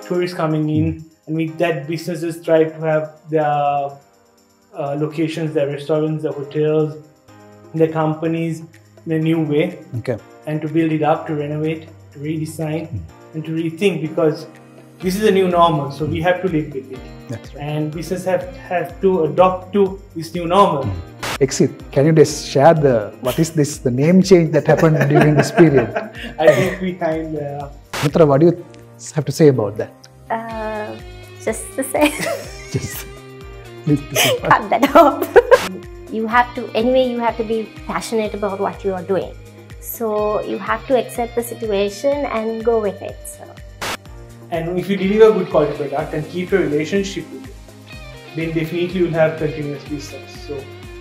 tourists coming in, and with that, businesses try to have their locations, their restaurants, their hotels, their companies in a new way. Okay. And to build it up, to renovate, to redesign, and to rethink, because this is a new normal, so we have to live with it. That's right. And business have to adopt to this new normal. Eksith, can you just share the name change that happened during this period? I think we kind of... Anuththara, what do you have to say about that? Just the same. Just cut that off. You have to be passionate about what you are doing. So you have to accept the situation and go with it. So. And if you deliver good quality product and keep a relationship with it, then definitely you'll have continuous business. So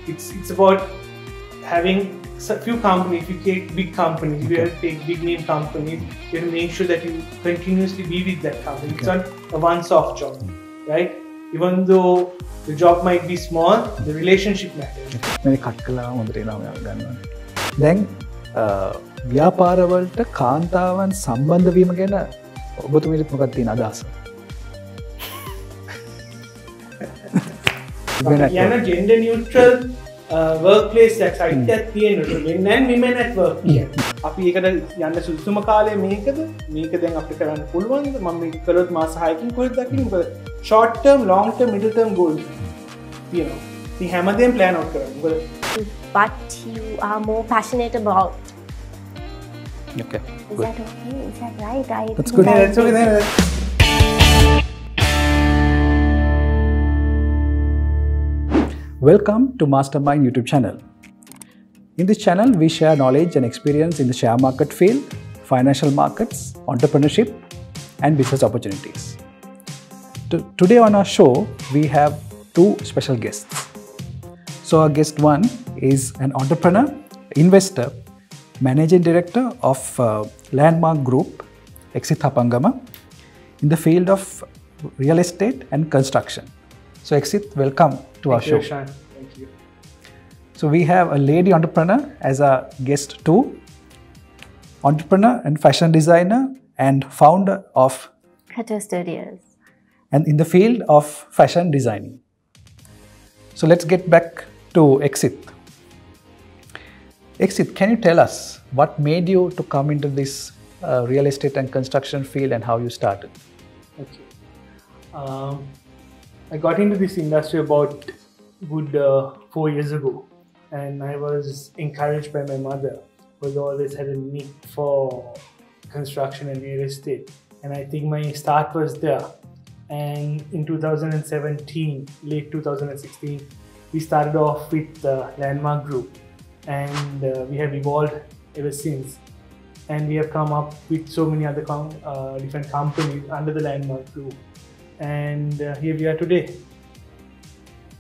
it's about having a few companies. If you take big companies, if you have to take big name companies, you have to make sure that you continuously be with that company. It's not a one-off job, right? Even though the job might be small, the relationship matters. Then, ව්‍යාපාරවලට කාන්තාවන් සම්බන්ධ වීම ගැන ඔබතුමීට මොකක්ද තියෙන අදහස? යන gender neutral workplace එකක් site තියෙනවා. men and women at work කියන්නේ. අපි ඒකට යන්න සුදුසුම කාලය මේකද? මේක දැන් අපිට කරන්න පුළුවන්ද? මම මේක කළොත් මාස 6කින් කොහෙද දකින්නේ? මොකද short term, long term, middle term goals තියෙනවා. ඉතින් හැමදේම plan out කරන්න. මොකද what you are more passionate about. Okay. Is that okay? Is that right? That's good. Yeah, that's okay. Welcome to MasterMind YouTube channel. In this channel, we share knowledge and experience in the share market field, financial markets, entrepreneurship, and business opportunities. Today on our show, we have two special guests. So our guest one is an entrepreneur, investor, managing director of Landmark Group, Eksith Hapangama, in the field of real estate and construction. So Eksith, welcome to our show. Roshan. Thank you. So we have a lady entrepreneur as a guest too, entrepreneur and fashion designer and founder of Cutter Studios. And in the field of fashion designing. So let's get back to Eksith. Eksith, can you tell us what made you to come into this real estate and construction field and how you started? Okay. I got into this industry about good 4 years ago, and I was encouraged by my mother, who always had a need for construction and real estate, and I think my start was there. And in 2017, late 2016, we started off with the Landmark Group, and we have evolved ever since. And we have come up with so many other different companies under the Landmark Group. And here we are today.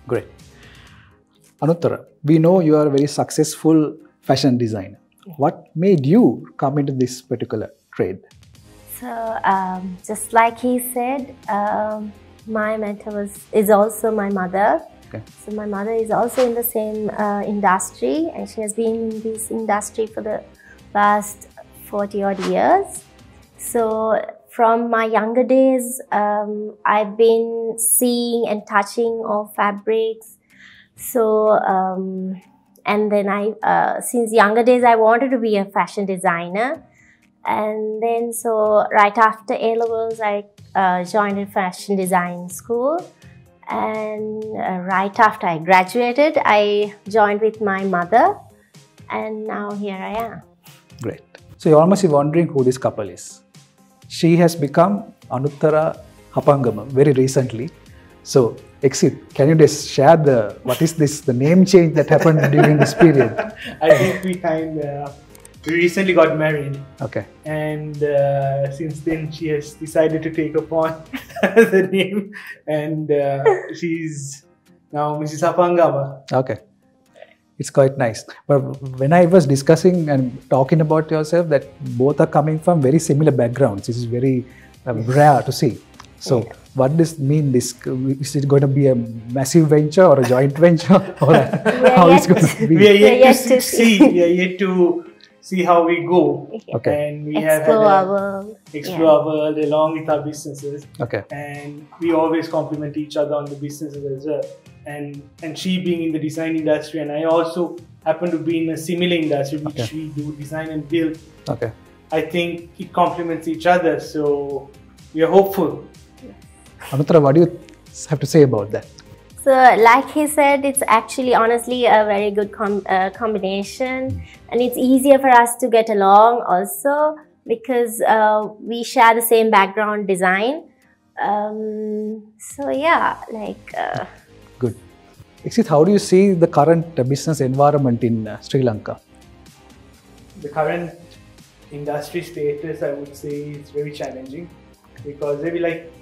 Great. Anuththara, we know you are a very successful fashion designer. What made you come into this particular trade? So, just like he said, my mentor is also my mother. Okay. So my mother is also in the same industry, and she has been in this industry for the past 40 odd years. So from my younger days, I've been seeing and touching all fabrics. So, and then since younger days, I wanted to be a fashion designer. And then, so right after A-levels, I joined a fashion design school. And right after I graduated, I joined with my mother. And now here I am. Great. So you're almost wondering who this couple is. She has become Anuththara Hapangama very recently. So, Eksith, can you just share the name change that happened during this period? I think we recently got married. Okay. And since then, she has decided to take upon the name, and she's now Mrs. Hapangama. Okay. It's quite nice. But when I was discussing and talking about yourself, that both are coming from very similar backgrounds. This is very rare to see. So, what does mean this? Is it going to be a massive venture or a joint venture? Or how it's going to be? We are yet to see. We are yet to see how we go. Okay. And we Explore our world. Explore our world along with our businesses. Okay. And we always complement each other on the businesses as well. And she being in the design industry, and I also happen to be in a similar industry, which we do design and build. Okay. I think it complements each other, so we are hopeful. Anuththara, what do you have to say about that? So, like he said, it's actually honestly a very good combination, and it's easier for us to get along also because we share the same background, design. So yeah, like. Good. Eksith, how do you see the current business environment in Sri Lanka? The current industry status, I would say, is very challenging because maybe like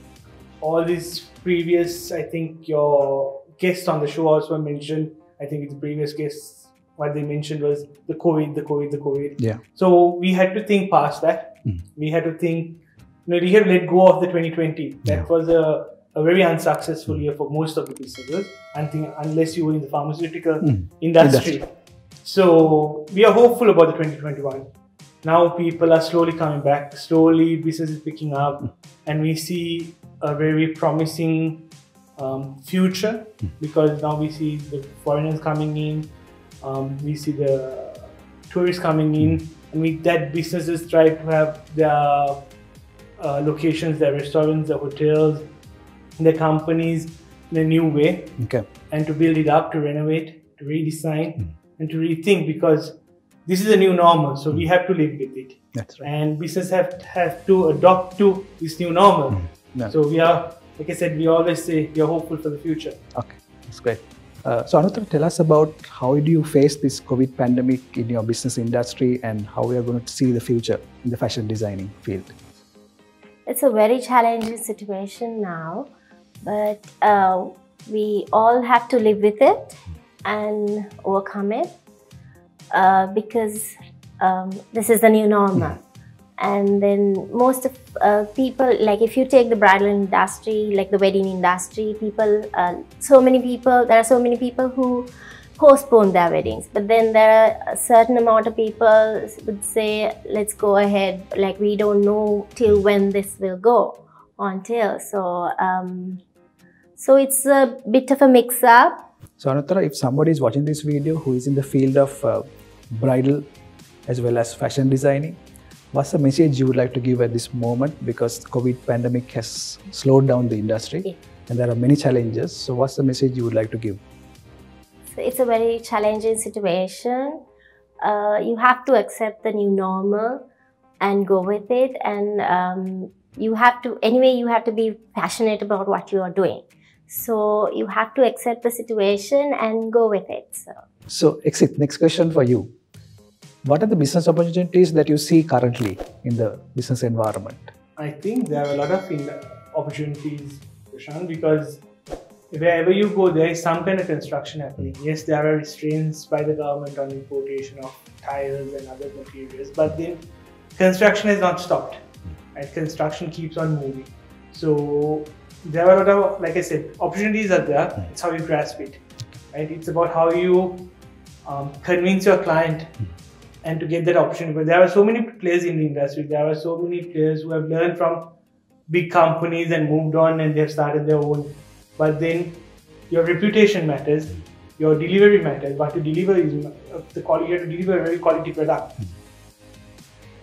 all these previous, I think your guests on the show also mentioned, I think it's the previous guests, what they mentioned was the COVID. Yeah. So we had to think past that. We had to think, we had to let go of the 2020. That was a very unsuccessful year for most of the businesses, unless you were in the pharmaceutical industry. So we are hopeful about the 2021. Now people are slowly coming back, slowly business is picking up, and we see a very promising future because now we see the foreigners coming in, we see the tourists coming in, and with that businesses try to have their locations, their restaurants, their hotels, their companies in a new way, and to build it up, to renovate, to redesign, and to rethink because this is a new normal, so we have to live with it. That's right. And business have to adopt to this new normal. So we are, like I said, we always say we are hopeful for the future. Okay, that's great. So Anuththara, tell us about how do you face this COVID pandemic in your business industry and how we are going to see the future in the fashion designing field. It's a very challenging situation now, but we all have to live with it and overcome it because this is the new normal. And then most of people, like if you take the bridal industry, like the wedding industry, there are so many people who postpone their weddings. But then there are a certain amount of people would say, let's go ahead, like we don't know till when this will go until. So it's a bit of a mix-up. So Anuththara, if somebody is watching this video who is in the field of bridal as well as fashion designing, what's the message you would like to give at this moment? Because COVID pandemic has slowed down the industry and there are many challenges. So what's the message you would like to give? So it's a very challenging situation. You have to accept the new normal and go with it. And you have to be passionate about what you are doing. So you have to accept the situation and go with it. So Eksith, next question for you. What are the business opportunities that you see currently in the business environment? I think there are a lot of opportunities, ROSHAN, because wherever you go, there is some kind of construction happening. Yes, there are restraints by the government on importation of tiles and other materials, but then construction has not stopped. Right? Construction keeps on moving. So there are a lot of, like I said, opportunities are there. It's how you grasp it. Right? It's about how you convince your client and to get that opportunity. But there are so many players in the industry. There are so many players who have learned from big companies and moved on and they've started their own. But then your reputation matters, your delivery matters. But to deliver you have to deliver a very quality product.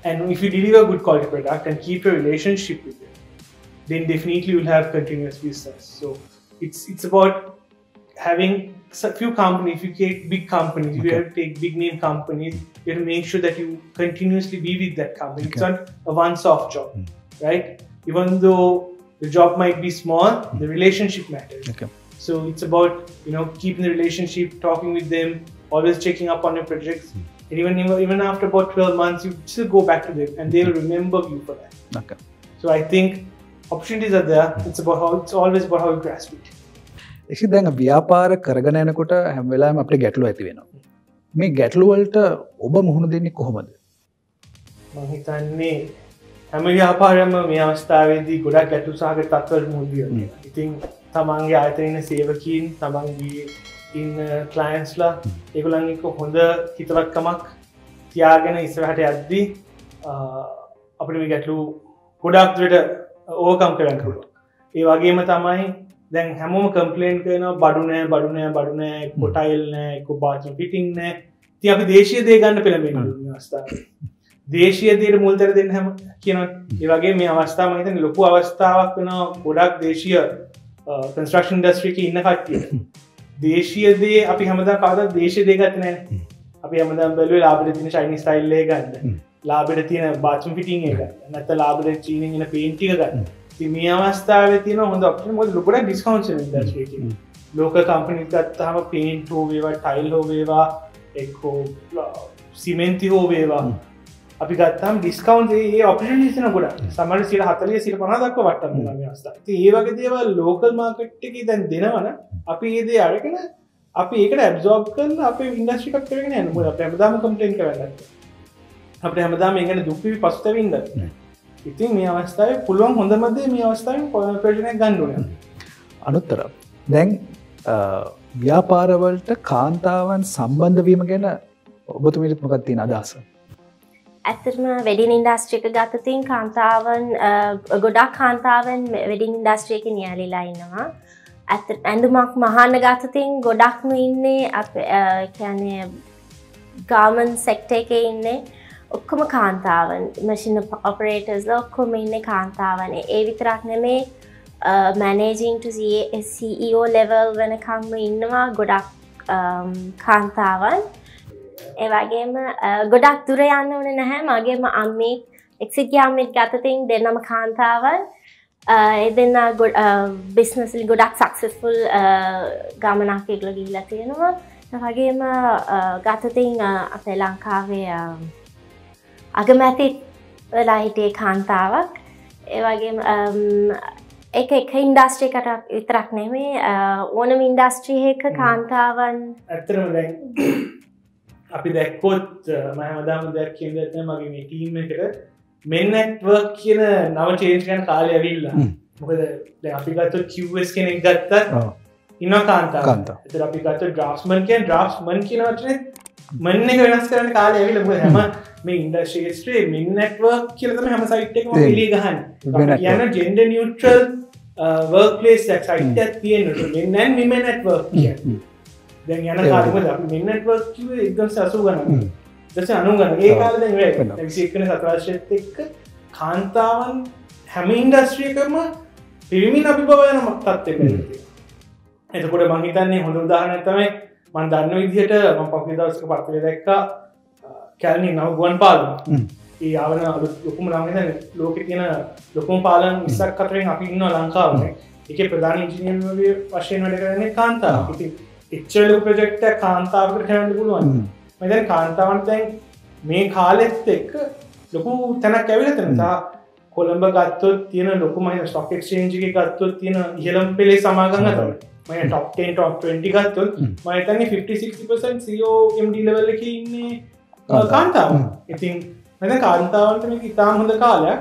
And if you deliver a good quality product and keep a relationship with it, then definitely you'll have continuous business. So it's about having a few companies. If you take big companies, if you have to take big name companies, you have to make sure that you continuously be with that company. It's not a once-off job, right? Even though the job might be small, the relationship matters. So it's about keeping the relationship, talking with them, always checking up on your projects. And even after about 12 months, you still go back to them and they'll remember you for that. So I think opportunities are there. It's always about how you grasp it. Actually, දැන් ව්‍යාපාර කරගෙන යනකොට හැම වෙලාවෙම අපිට ගැටලු ඇති වෙනවා. මේ ගැටලු වලට ඔබ මුහුණ දෙන්නේ කොහොමද? මම හිතන්නේ හැම ව්‍යාපාරයක්ම මේ අවස්ථාවේදී ගොඩක් ගැටලු සහගත තත්ත්වවලට මුහුණ දෙනවා. ඉතින් තමන්ගේ ආයතනයේ ඉන්න සේවකීන්, තමන්ගේ ඉන්න ක්ලයන්ට්ස්ලා ඒගොල්ලන් එක්ක හොඳ හිතවත්කමක් තියාගෙන ඉස්සරහට යද්දී අපිට මේ ගැටලු ගොඩක් දුරට ඕවර්කම් කරන්න පුළුවන්. ඒ වගේම තමයි දැන් හැමෝම කම්ප්ලේන්ට් කරනවා බඩු නෑ එක්ක ටයිල් නෑ එක්ක බාත්රූම් ෆිටින් නෑ. ඉතින් අපි දේශීය දේ ගන්න පෙළඹෙන මේ අවස්ථාවේ. දේශීය දේට මුල්තර දෙන්න හැම කියනවා. ඒ වගේ මේ අවස්ථාව මම හිතන්නේ ලොකු අවස්ථාවක් වෙනවා ගොඩක් දේශීය කන්ස්ට්‍රක්ෂන් ඉන්ඩස්ට්‍රි එකේ ඉන්න කට්ටියට. දේශීය දේ අපි හැමදාම කවදාවත් දේශීය දේ ගත්තේ නැහැ. අපි හැමදාම බැලුවේ ලාභෙට තියෙන චයිනීස් ස්ටයිල් එක ගන්න. ලාභෙට තියෙන බාත්රූම් ෆිටින් එක ගන්න. නැත්නම් ලාභෙට චීනෙන් එන පේන්ට් එක ගන්න. ඉතින් මේ අවස්ථාවේ තියෙන හොඳ ඔප්ෂන් මොකද ලොකුට ඩිස්කවුන්ට්ස් එන ඉන්ඩස්ට්‍රි එකේ. ලෝකල් කම්පැනි ගත්තාම පේන්ට් හෝ වේවා ටයිල් හෝ වේවා එක්කෝ සිමෙන්ති හෝ වේවා අපි ගත්තාම ඩිස්කවුන්ට් ඒ ඔපර්චුනිටිස් තියෙන ගොඩක්. සමහර 40 50 දක්වා වට්ටම් දෙනවා මේ අවස්ථාවේ. ඉතින් ඒ වගේ දේවල් ලෝකල් මාකට් එකේ දැන් දෙනවනේ අපි මේ දේ අරගෙන අපි ඒකට ඇබ්සෝබ් කරලා අපේ ඉන්ඩස්ට්‍රි එකක් කරගෙන යනවා. මොකද අපි හැමදාම කම්ප්ලේන්ට් කරන්නේ. අපිට හැමදාම මේ ගැන දුක් වී පසුතැවෙන්න. ඉතින් මේ අවස්ථාවේ පුළුවන් හොඳම දේ මේ අවස්ථාවෙන් ප්‍රයෝජනයක් ගන්න ඕනේ. අනුත්තර. දැන් ව්‍යාපාරවලට කාන්තාවන් සම්බන්ධ වීම ගැන ඔබතුමීට මොකක්ද තියෙන අදහස? ඇත්තටම වෙඩින් ඉන්ඩස්ට්‍රි එක ගත්තතින් කාන්තාවන් ගොඩක් කාන්තාවන් වෙඩින් ඉන්ඩස්ට්‍රි එකේ නියැලීලා ඉන්නවා. ඇඳුමක් මහන්න ගත්තතින් ගොඩක්ම ඉන්නේ කියන්නේ ගාමන් සෙක්ටර් එකේ ඉන්නේ ඔක්කොම කාන්තාවන්. මැෂින් ඔපරේටර්ස්ලා ඔක්කොම ඉන්නේ කාන්තාවන්. ඒ විතරක් නෙමේ managing to CEO level වෙනකම්ම ඉන්නවා ගොඩක් කාන්තාවන්. ඒ වගේම ගොඩක් දුර යන්න ඕනේ නැහැ. මගේම අම්මේ එක්සිට් අම්මේ ගත්තතින් දෙන්නම කාන්තාවන්. ඒ දෙන්න බිස්නස් වල ගොඩක් සක්සස්ෆුල් ගමනක් ඒගොල්ලෝ ගිහිල්ලා තියෙනවා. ඒ වගේම ගත්තතින් අපේ ලංකාවේ අගමැති වෙලා හිටියේ කාන්තාවක්. ඒ වගේම එක ඉන්ඩස්ට්‍රි එකට විතරක් නෙමෙයි ඕනම ඉන්ඩස්ට්‍රි එකක කාන්තාවන් ඇත්තටම දැන් අපි දැක්කොත් මම හැමදාම දැක් කියන්නේ නැත්නම් මගේ මේ ටීම් එකට men network කියන නව චේන්ජ් කරන කාලය ඇවිල්ලා. මොකද දැන් අපි ගත්තොත් QS කෙනෙක් ගත්තත් ඉන්නවා කාන්තාවක්. ඒතර අපි ගත්තොත් draftsman කියන වචනේ men එක වෙනස් කරන්න කාලය ඇවිල්ලා. මොකද හැම මේ ඉන්ඩස්ට්‍රි හිස්ටරි men network කියලා තමයි හැම සයිට් එකම එළිය ගහන්නේ. කියන gender neutral workplace site එකක් තියෙනවා. men and women network කියන්නේ. දැන් යන කාලෙක අපි men network කිව්වේ 1980 ගණන්. 1990 ගණන්. ඒ කාලේ දැන් ඉවරයි. 21 සතරාශ්‍රයත් එක්ක කාන්තාවන් හැම ඉන්ඩස්ට්‍රි එකම පිරිමින් අභිභව යන තත්ත්වයක තියෙනවා. එතකොට මම හිතන්නේ හොඳ උදාහරණයක් තමයි මම දන්න විදිහට මම පහුගිය දවසක පත්තරේ දැක්කා කැලණි නව ගුවන් පාලම. ඒ ආවන ලොකුම නම් හිතන්නේ ලෝකේ තියෙන ලොකුම පාලම් 20ක් අතරින් අපි ඉන්නවා ලංකාවේ. ඒකේ ප්‍රධාන ඉංජිනේරුවෝ වශයෙන් වැඩ කරන්නේ කාන්තාවක්. ඉතින් එච්චර ලොකු ප්‍රොජෙක්ට් එකක් කාන්තාවකට කරන්න පුළුවන්. මම දැන් කාන්තාවන්ට දැන් මේ කාලෙත් එක්ක ලොකු තැනක් ඇවිල්ලා තියෙනවා. කොළඹ ගත්තොත් තියෙන ලොකුම ස්ටොක් එක්ස්චේන්ජ් එකේ ගත්තොත් තියෙන ඉහළම පෙළේ සමාගම් අතර මම top 10 top 20 ගත්තොත් මම හිතන්නේ 50-60% CEO MD level එකේ ඉන්නේ කාන්තාවන්. ඉතින් මම කාන්තාවන්ට මේක ඉතාම හොඳ කාලයක්.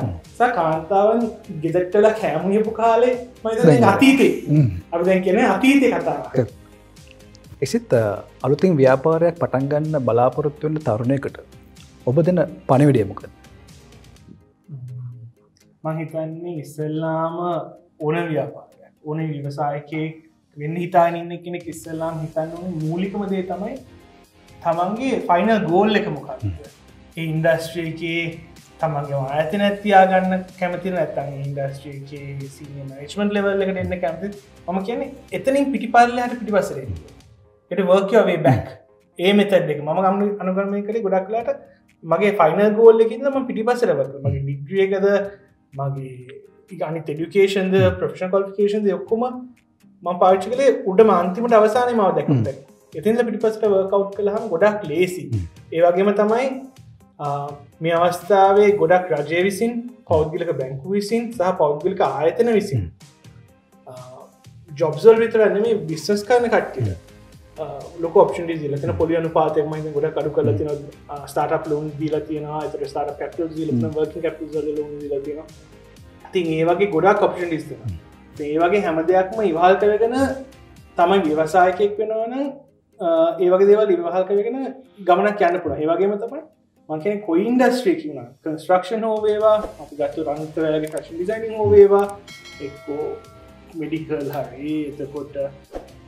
කාන්තාවන් ගෙදරට වෙලා කෑම උයපු කාලේ මම හිතන්නේ අතීතේ. අපි දැන් කියන්නේ අතීතේ කතාවක්. එක්සිත් අලුතින් ව්‍යාපාරයක් පටන් ගන්න බලාපොරොත්තු වෙන තරුණයෙකුට ඔබ දෙන පණිවිඩය මොකක්ද? මම හිතන්නේ ඉස්සෙල්ලාම ඕන ව්‍යාපාරයක් ඕන ව්‍යවසායකයෙක් වෙන්න හිතාගෙන ඉන්න කෙනෙක් ඉස්සෙල්ලාම හිතන්න ඕනේ මූලිකම දේ තමයි තමන්ගේ ෆයිනල් ගෝල් එක මොකක්ද? ඒ ඉන්ඩස්ට්‍රි එකේ තමන්ගේ ආයතනයක් තියාගන්න කැමති නැත්නම් ඒ ඉන්ඩස්ට්‍රි එකේ සීනියර් මැනේජ්මන්ට් ලෙවල් එකට එන්න කැමති. මම කියන්නේ එතනින් පිටිපල්ලයට පිටිපස්සට එන්න. it work your way back. A method එක මම අනුගමනය කරේ ගොඩක් වෙලාට මගේ ෆයිනල් ගෝල් එකකින්ද මම පිටිපස්සට work කරා. මගේ ඩිග්‍රී එකද මගේ අනිත් එඩියුකේෂන් ද ප්‍රොෆෙෂනල් ක්වොලිෆිකේෂන්ස් ඔක්කොම මම පාවිච්චි කළේ උඩම අන්තිමට අවසානයේ මාව දැක්කත්. එතෙන්ද පිටිපස්සට වර්ක් අවුට් කළාම ගොඩක් ලේසි. ඒ වගේම තමයි මේ අවස්ථාවේ ගොඩක් රජය විසින් පෞද්ගලික බැංකු විසින් සහ පෞද්ගලික ආයතන විසින් ජොබ්ස් වල විතර නෙමෙයි බිස්නස් කරන කට්ටියට ලොකු ඔප්ෂන්ස් දීලා තියෙනවා. පොලි අනුපාතයක් මම හිතන්නේ ගොඩක් අඩු කරලා තියෙනවා. ස්ටාර්ට්අප් ලෝන් දීලා තියෙනවා. ඒතර ස්ටාර්ට්අප් කැපිටල් දීලා තියෙනවා. වර්කින් කැපිටල් වල ලෝන් දීලා තියෙනවා. ඉතින් ඒ වගේ ගොඩක් ඔප්ෂන්ස් තියෙනවා. ඉතින් ඒ වගේ හැම දෙයක්ම ඉවහල් කරගෙන තමයි ව්‍යවසායකයෙක් වෙනවා නම් ඒ වගේ දේවල් ඉවහල් කරගෙන ගමනක් යන්න පුළුවන්. ඒ වගේම තමයි මම කියන්නේ කොයි ඉන්ඩස්ට්‍රි එකකින් වුණත් කන්ස්ට්‍රක්ෂන් හෝ වේවා අපි ගත්ත රන්තරලගේ ෆැෂන් ඩිසයිනින් හෝ වේවා එක්කෝ මෙඩිකල් හරි එතකොට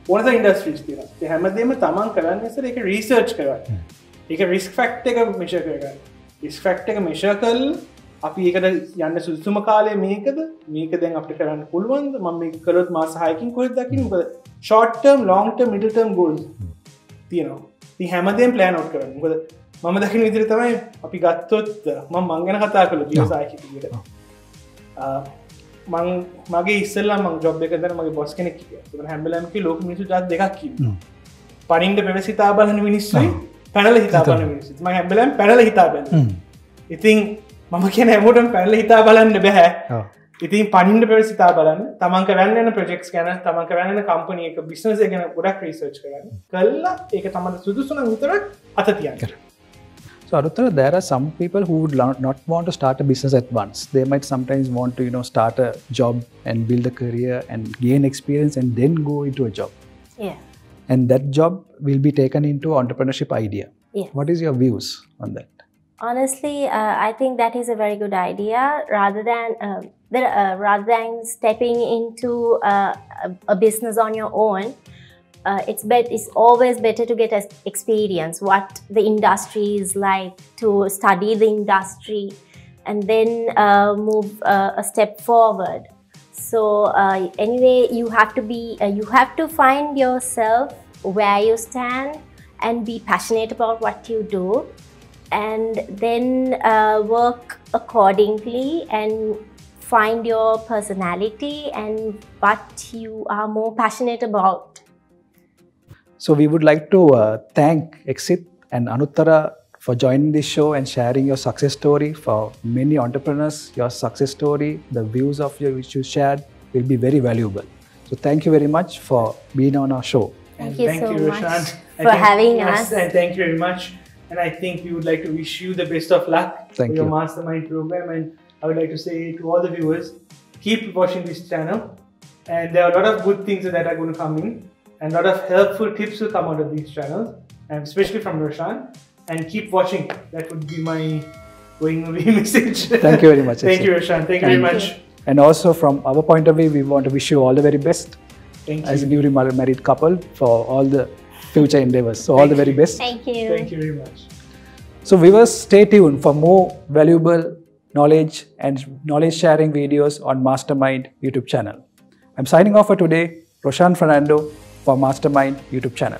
ඕනත ඉන්ඩස්ට්‍රීස් තියෙනවා. ඒ හැමදේම තමන් කරන්නේ ඉස්සර ඒක රිසර්ච් කරගන්න. ඒක රිස්ක් ෆැක්ටර් එක මෙෂර් කරගන්න. රිස්ක් ෆැක්ටර් එක මෙෂර් කරලා අපි ඒකට යන්න සුදුසුම කාලය මේකද? මේක දැන් අපිට කරන්න පුළුවන්ද? මම මේක කළොත් මාස 6කින් කොහෙද දකින්නේ? මොකද short term, long term, middle term goals තියෙනවා. ඉතින් හැමදේම plan out කරන්න. මොකද මම දකින්න විදිහට තමයි අපි ගත්තොත් මම ගැන කතා කළා දිවසායක විදිහට. මගේ ඉස්සෙල්ලා මම ජොබ් එක කරන මගේ බොස් කෙනෙක් කිව්වා. ඒක හැම වෙලාවෙම කි ලෝක මිනිස්සු જાත් දෙකක් කිව්වා. පණින්න පෙරස් හිතා බලන මිනිස්සුයි පැනලා හිතා බලන මිනිස්සුයි. මම හැම වෙලාවෙම පැනලා හිතා බලනවා. ඉතින් මම කියන හැමෝටම පැනලා හිතා බලන්න බෑ. ඉතින් පණින්න පෙරස් හිතා බලන්න. තමන් කරන්න යන ප්‍රොජෙක්ට්ස් ගැන, තමන් කරන්න යන කම්පැනි එක බිස්නස් එක ගැන ගොඩක් රිසර්ච් කරන්න. කළා ඒක තමයි සුදුසු නම් විතරක් අත තියන්න. So Anuththara, there are some people who would not want to start a business at once. They might sometimes want to, start a job and build a career and gain experience and then go into a job. Yeah. And that job will be taken into entrepreneurship idea. Yeah. What is your views on that? Honestly, I think that is a very good idea. Rather than stepping into a business on your own, it's always better to get experience what the industry is like, to study the industry and then move a step forward. So anyway, you have to find yourself where you stand and be passionate about what you do, and then work accordingly and find your personality and what you are more passionate about. So we would like to thank Eksith and Anuththara for joining this show and sharing your success story. For many entrepreneurs, your success story, the views of you which you shared will be very valuable. So thank you very much for being on our show. Thank you so Roshan, much for having us. And thank you very much. And I think we would like to wish you the best of luck for your MasterMind program. And I would like to say to all the viewers, keep watching this channel. And there are a lot of good things that are going to come in. And a lot of helpful tips will come out of these channels, and especially from Roshan. And keep watching. That would be my going away message. Thank you very much. Thank you, Roshan. Thank you very much. And also from our point of view, we want to wish you all the very best. Thank you. As a newly married couple, for all the future endeavors. So all the very best. Thank you. Thank you very much. So viewers, stay tuned for more valuable knowledge and knowledge sharing videos on MasterMind YouTube channel. I'm signing off for today. Roshan Fernando for MasterMind YouTube channel.